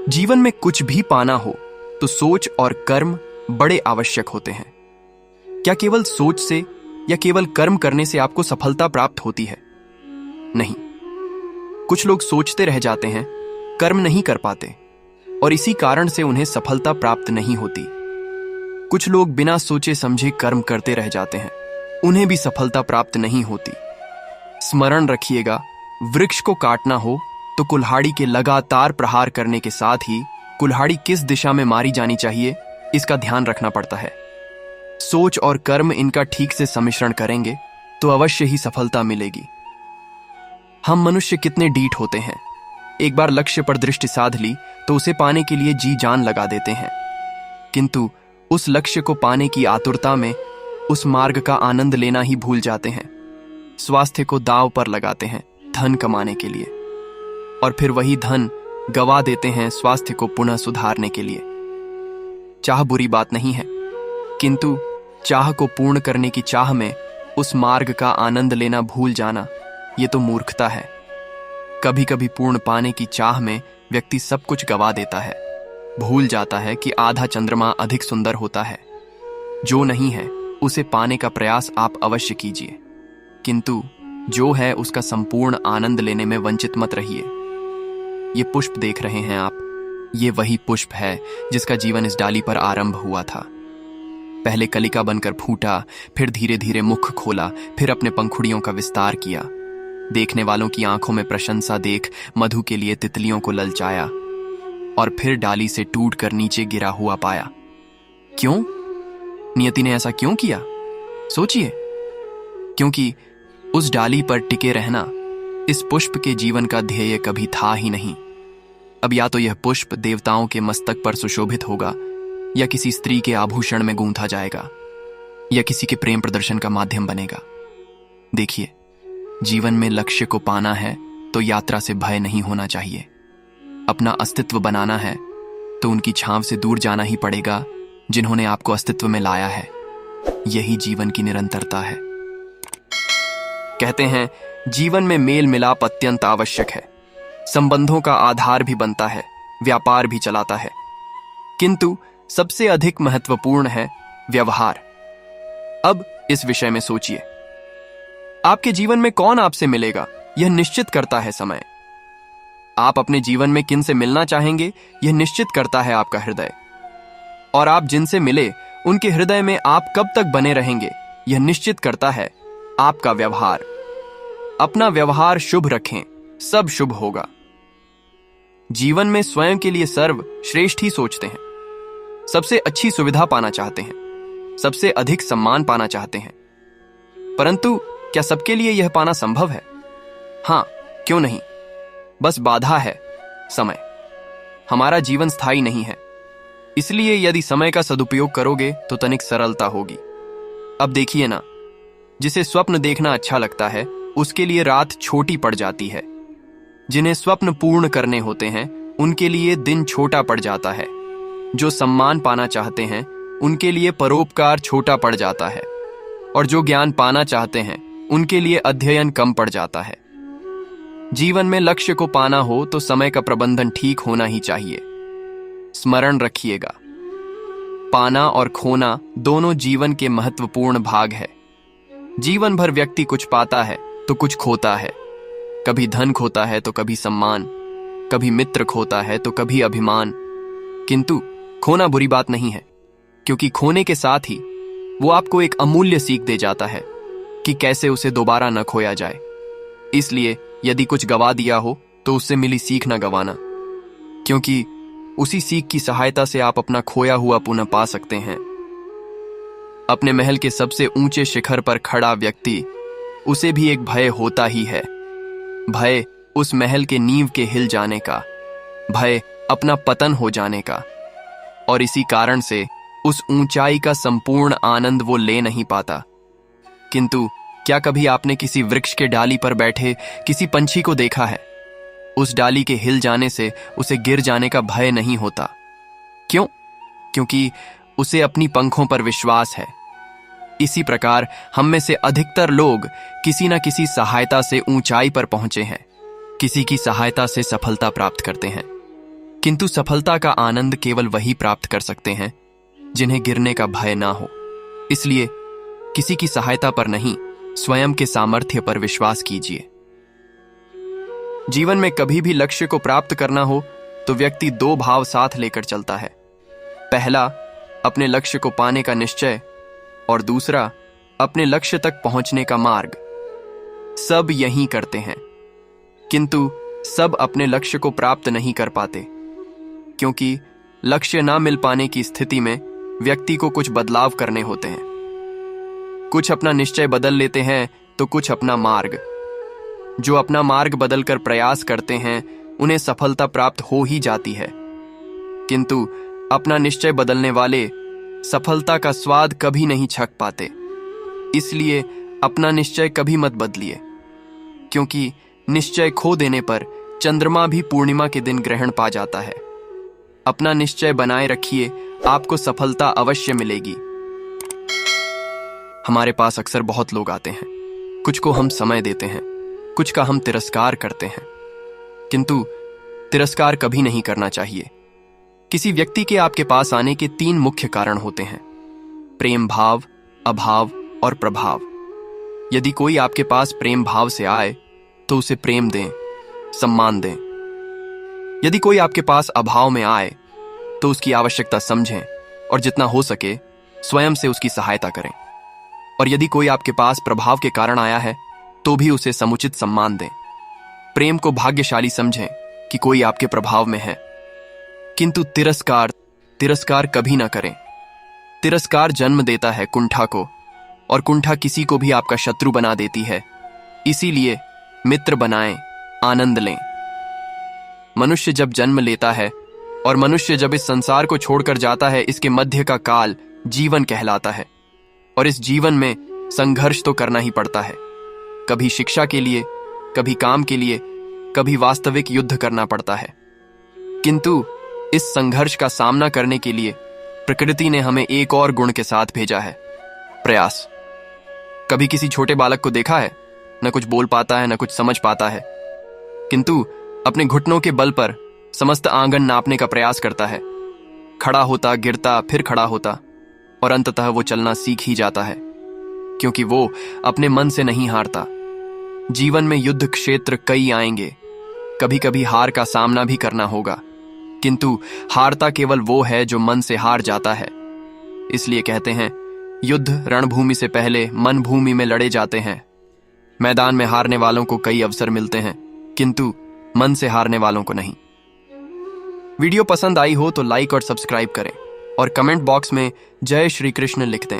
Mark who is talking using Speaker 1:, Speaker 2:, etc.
Speaker 1: जीवन में कुछ भी पाना हो तो सोच और कर्म बड़े आवश्यक होते हैं। क्या केवल सोच से या केवल कर्म करने से आपको सफलता प्राप्त होती है? नहीं। कुछ लोग सोचते रह जाते हैं, कर्म नहीं कर पाते और इसी कारण से उन्हें सफलता प्राप्त नहीं होती। कुछ लोग बिना सोचे समझे कर्म करते रह जाते हैं, उन्हें भी सफलता प्राप्त नहीं होती। स्मरण रखिएगा, वृक्ष को काटना हो तो कुल्हाड़ी के लगातार प्रहार करने के साथ ही कुल्हाड़ी किस दिशा में मारी जानी चाहिए, इसका ध्यान रखना पड़ता है। सोच और कर्म इनका ठीक से सम्मिश्रण करेंगे तो अवश्य ही सफलता मिलेगी। हम मनुष्य कितने डीठ होते हैं, एक बार लक्ष्य पर दृष्टि साध ली तो उसे पाने के लिए जी जान लगा देते हैं, किंतु उस लक्ष्य को पाने की आतुरता में उस मार्ग का आनंद लेना ही भूल जाते हैं। स्वास्थ्य को दांव पर लगाते हैं धन कमाने के लिए, और फिर वही धन गवा देते हैं स्वास्थ्य को पुनः सुधारने के लिए। चाह बुरी बात नहीं है, किंतु चाह को पूर्ण करने की चाह में उस मार्ग का आनंद लेना भूल जाना, ये तो मूर्खता है। कभी कभी पूर्ण पाने की चाह में व्यक्ति सब कुछ गवा देता है, भूल जाता है कि आधा चंद्रमा अधिक सुंदर होता है। जो नहीं है उसे पाने का प्रयास आप अवश्य कीजिए, किंतु जो है उसका संपूर्ण आनंद लेने में वंचित मत रहिए। ये पुष्प देख रहे हैं आप, ये वही पुष्प है जिसका जीवन इस डाली पर आरंभ हुआ था। पहले कलिका बनकर फूटा, फिर धीरे धीरे मुख खोला, फिर अपने पंखुड़ियों का विस्तार किया। देखने वालों की आंखों में प्रशंसा देख मधु के लिए तितलियों को ललचाया, और फिर डाली से टूट कर नीचे गिरा हुआ पाया। क्यों? नियति ने ऐसा क्यों किया? सोचिए। क्योंकि उस डाली पर टिके रहना इस पुष्प के जीवन का ध्येय कभी था ही नहीं। अब या तो यह पुष्प देवताओं के मस्तक पर सुशोभित होगा, या किसी स्त्री के आभूषण में गूंथा जाएगा, या किसी के प्रेम प्रदर्शन का माध्यम बनेगा। देखिए, जीवन में लक्ष्य को पाना है तो यात्रा से भय नहीं होना चाहिए। अपना अस्तित्व बनाना है तो उनकी छांव से दूर जाना ही पड़ेगा जिन्होंने आपको अस्तित्व में लाया है। यही जीवन की निरंतरता है। कहते हैं, जीवन में मेल मिलाप अत्यंत आवश्यक है। संबंधों का आधार भी बनता है, व्यापार भी चलाता है, किंतु सबसे अधिक महत्वपूर्ण है व्यवहार। अब इस विषय में सोचिए, आपके जीवन में कौन आपसे मिलेगा, यह निश्चित करता है समय। आप अपने जीवन में किन से मिलना चाहेंगे, यह निश्चित करता है आपका हृदय। और आप जिनसे मिले उनके हृदय में आप कब तक बने रहेंगे, यह निश्चित करता है आपका व्यवहार। अपना व्यवहार शुभ रखें, सब शुभ होगा। जीवन में स्वयं के लिए सर्व श्रेष्ठ ही सोचते हैं, सबसे अच्छी सुविधा पाना चाहते हैं, सबसे अधिक सम्मान पाना चाहते हैं। परंतु क्या सबके लिए यह पाना संभव है? हां, क्यों नहीं। बस बाधा है समय। हमारा जीवन स्थायी नहीं है, इसलिए यदि समय का सदुपयोग करोगे तो तनिक सरलता होगी। अब देखिए ना, जिसे स्वप्न देखना अच्छा लगता है उसके लिए रात छोटी पड़ जाती है। जिन्हें स्वप्न पूर्ण करने होते हैं उनके लिए दिन छोटा पड़ जाता है। जो सम्मान पाना चाहते हैं उनके लिए परोपकार छोटा पड़ जाता है, और जो ज्ञान पाना चाहते हैं उनके लिए अध्ययन कम पड़ जाता है। जीवन में लक्ष्य को पाना हो तो समय का प्रबंधन ठीक होना ही चाहिए। स्मरण रखिएगा, पाना और खोना दोनों जीवन के महत्वपूर्ण भाग है। जीवन भर व्यक्ति कुछ पाता है तो कुछ खोता है। कभी धन खोता है तो कभी सम्मान, कभी मित्र खोता है तो कभी अभिमान। किंतु खोना बुरी बात नहीं है, क्योंकि खोने के साथ ही वो आपको एक अमूल्य सीख दे जाता है कि कैसे उसे दोबारा न खोया जाए। इसलिए यदि कुछ गवा दिया हो तो उससे मिली सीख न गवाना, क्योंकि उसी सीख की सहायता से आप अपना खोया हुआ पुनः पा सकते हैं। अपने महल के सबसे ऊंचे शिखर पर खड़ा व्यक्ति, उसे भी एक भय होता ही है। भय उस महल के नींव के हिल जाने का, भय अपना पतन हो जाने का, और इसी कारण से उस ऊंचाई का संपूर्ण आनंद वो ले नहीं पाता। किंतु क्या कभी आपने किसी वृक्ष के डाली पर बैठे किसी पंछी को देखा है? उस डाली के हिल जाने से उसे गिर जाने का भय नहीं होता। क्यों? क्योंकि उसे अपनी पंखों पर विश्वास है। इसी प्रकार हम में से अधिकतर लोग किसी न किसी सहायता से ऊंचाई पर पहुंचे हैं, किसी की सहायता से सफलता प्राप्त करते हैं, किंतु सफलता का आनंद केवल वही प्राप्त कर सकते हैं जिन्हें गिरने का भय ना हो। इसलिए किसी की सहायता पर नहीं, स्वयं के सामर्थ्य पर विश्वास कीजिए। जीवन में कभी भी लक्ष्य को प्राप्त करना हो तो व्यक्ति दो भाव साथ लेकर चलता है। पहला, अपने लक्ष्य को पाने का निश्चय, और दूसरा, अपने लक्ष्य तक पहुंचने का मार्ग। सब यही करते हैं, किंतु सब अपने लक्ष्य को प्राप्त नहीं कर पाते, क्योंकि लक्ष्य ना मिल पाने की स्थिति में व्यक्ति को कुछ बदलाव करने होते हैं। कुछ अपना निश्चय बदल लेते हैं तो कुछ अपना मार्ग। जो अपना मार्ग बदलकर प्रयास करते हैं उन्हें सफलता प्राप्त हो ही जाती है, किंतु अपना निश्चय बदलने वाले सफलता का स्वाद कभी नहीं छक पाते। इसलिए अपना निश्चय कभी मत बदलिए, क्योंकि निश्चय खो देने पर चंद्रमा भी पूर्णिमा के दिन ग्रहण पा जाता है। अपना निश्चय बनाए रखिए, आपको सफलता अवश्य मिलेगी। हमारे पास अक्सर बहुत लोग आते हैं, कुछ को हम समय देते हैं, कुछ का हम तिरस्कार करते हैं, किंतु तिरस्कार कभी नहीं करना चाहिए। किसी व्यक्ति के आपके पास आने के 3 मुख्य कारण होते हैं: प्रेम भाव, अभाव और प्रभाव। यदि कोई आपके पास प्रेम भाव से आए तो उसे प्रेम दें, सम्मान दें। यदि कोई आपके पास अभाव में आए तो उसकी आवश्यकता समझें और जितना हो सके स्वयं से उसकी सहायता करें। और यदि कोई आपके पास प्रभाव के कारण आया है तो भी उसे समुचित सम्मान दें। प्रेम को भाग्यशाली समझें कि कोई आपके प्रभाव में है, किंतु तिरस्कार कभी ना करें। तिरस्कार जन्म देता है कुंठा को, और कुंठा किसी को भी आपका शत्रु बना देती है। इसीलिए मित्र बनाएं, आनंद लें। मनुष्य जब जन्म लेता है और मनुष्य जब इस संसार को छोड़कर जाता है, इसके मध्य का काल जीवन कहलाता है। और इस जीवन में संघर्ष तो करना ही पड़ता है। कभी शिक्षा के लिए, कभी काम के लिए, कभी वास्तविक युद्ध करना पड़ता है। किंतु इस संघर्ष का सामना करने के लिए प्रकृति ने हमें एक और गुण के साथ भेजा है, प्रयास। कभी किसी छोटे बालक को देखा है, न कुछ बोल पाता है, न कुछ समझ पाता है, किंतु अपने घुटनों के बल पर समस्त आंगन नापने का प्रयास करता है। खड़ा होता, गिरता, फिर खड़ा होता, और अंततः वो चलना सीख ही जाता है, क्योंकि वो अपने मन से नहीं हारता। जीवन में युद्ध क्षेत्र कई आएंगे, कभी कभी हार का सामना भी करना होगा, किंतु हारता केवल वो है जो मन से हार जाता है। इसलिए कहते हैं, युद्ध रणभूमि से पहले मन भूमि में लड़े जाते हैं। मैदान में हारने वालों को कई अवसर मिलते हैं, किंतु मन से हारने वालों को नहीं। वीडियो पसंद आई हो तो लाइक और सब्सक्राइब करें और कमेंट बॉक्स में जय श्री कृष्ण लिख दें।